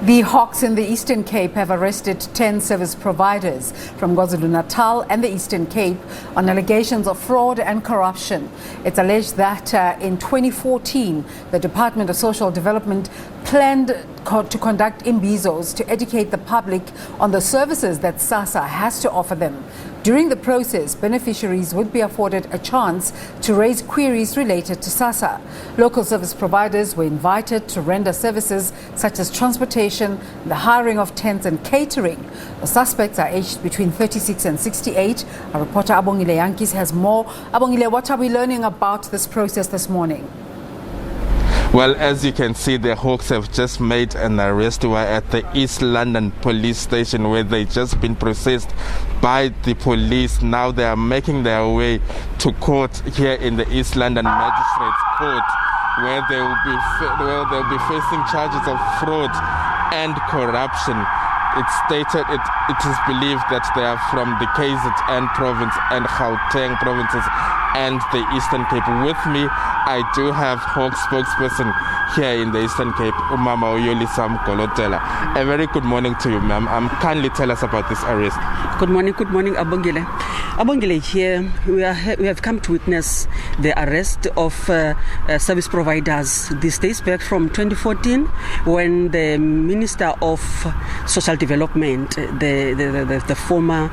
The Hawks in the Eastern Cape have arrested 10 service providers from KwaZulu-Natal and the Eastern Cape on allegations of fraud and corruption. It's alleged that in 2014, the Department of Social Development planned to conduct Imbizos to educate the public on the services that SASSA has to offer them. During the process, beneficiaries would be afforded a chance to raise queries related to SASSA. Local service providers were invited to render services such as transportation, the hiring of tents and catering. The suspects are aged between 36 and 68. Our reporter Abongile Jantjies has more. Abongile, what are we learning about this process this morning? Well, as you can see, the Hawks have just made an arrest at the East London police station where they've just been processed by the police. Now they are making their way to court here in the East London Magistrates Court, where they will be facing charges of fraud and corruption. It is believed that they are from the KZN province and Gauteng provinces and the Eastern Cape. With me, I do have Hawk spokesperson here in the Eastern Cape, Umama Uyolisam Golotela. A very good morning to you, ma'am. Kindly tell us about this arrest. Good morning, Abongile. Abongile, here we have come to witness the arrest of service providers. This dates back from 2014, when the Minister of Social Development, the former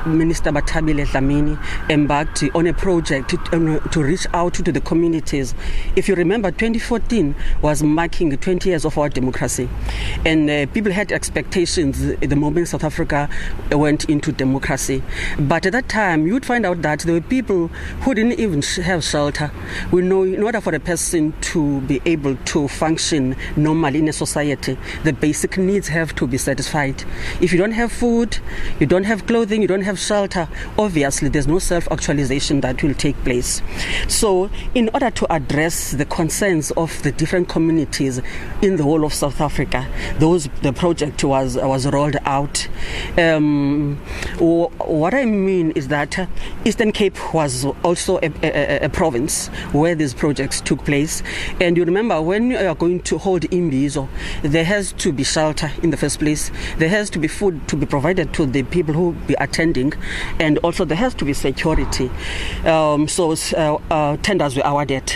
Minister Batabile Dlamini, embarked on a project to reach out to the communities. If you remember, 2014 was marking 20 years of our democracy, and people had expectations the moment South Africa went into democracy. But at that time, you would find out that there were people who didn't even have shelter. We know in order for a person to be able to function normally in a society, the basic needs have to be satisfied. If you don't have food, you don't have clothing, you don't have shelter, obviously there's no self-actualization that will take place. So in order to address the concerns of the different communities in the whole of South Africa, the project was rolled out. What I mean is that Eastern Cape was also a province where these projects took place. And you remember, when you are going to hold Imbizo, there has to be shelter in the first place. There has to be food to be provided to the people who will be attending, and also there has to be security. So tenders were awarded.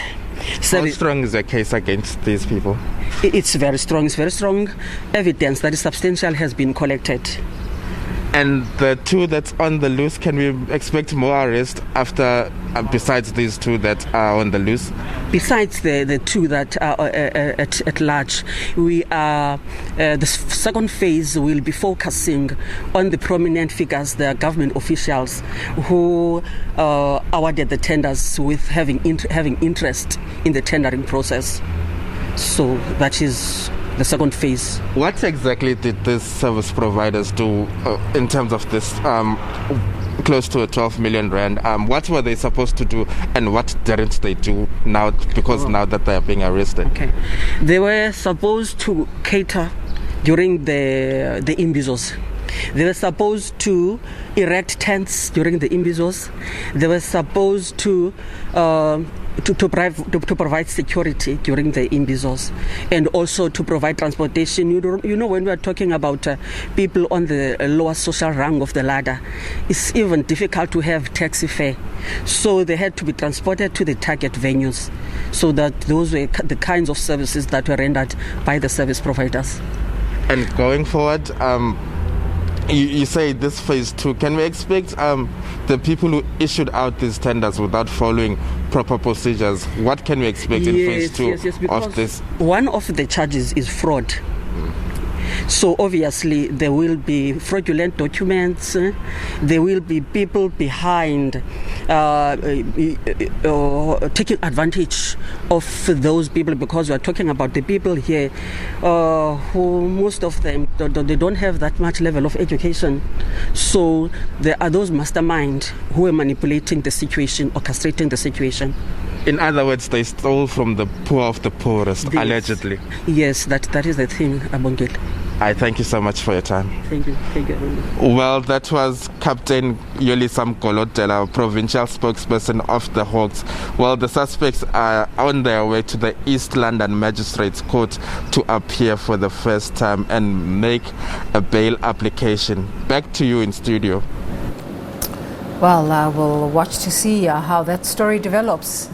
How strong is the case against these people? It's very strong. It's very strong. Evidence that is substantial has been collected. And the two that's on the loose, can we expect more arrests after, besides these two that are on the loose? Besides the two that are at large, we are the second phase will be focusing on the prominent figures, the government officials who awarded the tenders with having interest in the tendering process. So that is the second phase. What exactly did these service providers do in terms of this close to 12 million rand? What were they supposed to do, and what didn't they do now, because now that they are being arrested? Okay, they were supposed to cater during the Imbizos. They were supposed to erect tents during the Imbizos. They were supposed to provide security during the Imbizos, and also to provide transportation. You know, when we are talking about people on the lower social rung of the ladder, it's even difficult to have taxi fare. So they had to be transported to the target venues. So that those were the kinds of services that were rendered by the service providers. And going forward, you say this phase two. Can we expect the people who issued out these tenders without following proper procedures? What can we expect in phase two of this? One of the charges is fraud. So obviously there will be fraudulent documents. There will be people behind taking advantage of those people, because we are talking about the people here who, most of them, they don't have that much level of education. So there are those masterminds who are manipulating the situation, orchestrating the situation. In other words, they stole from the poor of the poorest, Yes. Allegedly. Yes, that is the thing, Abongile. I thank you so much for your time. Thank you. Thank you. Well, that was Captain Yolisam Golotela, provincial spokesperson of the Hawks. Well, the suspects are on their way to the East London Magistrates Court to appear for the first time and make a bail application. Back to you in studio. Well, we'll watch to see how that story develops.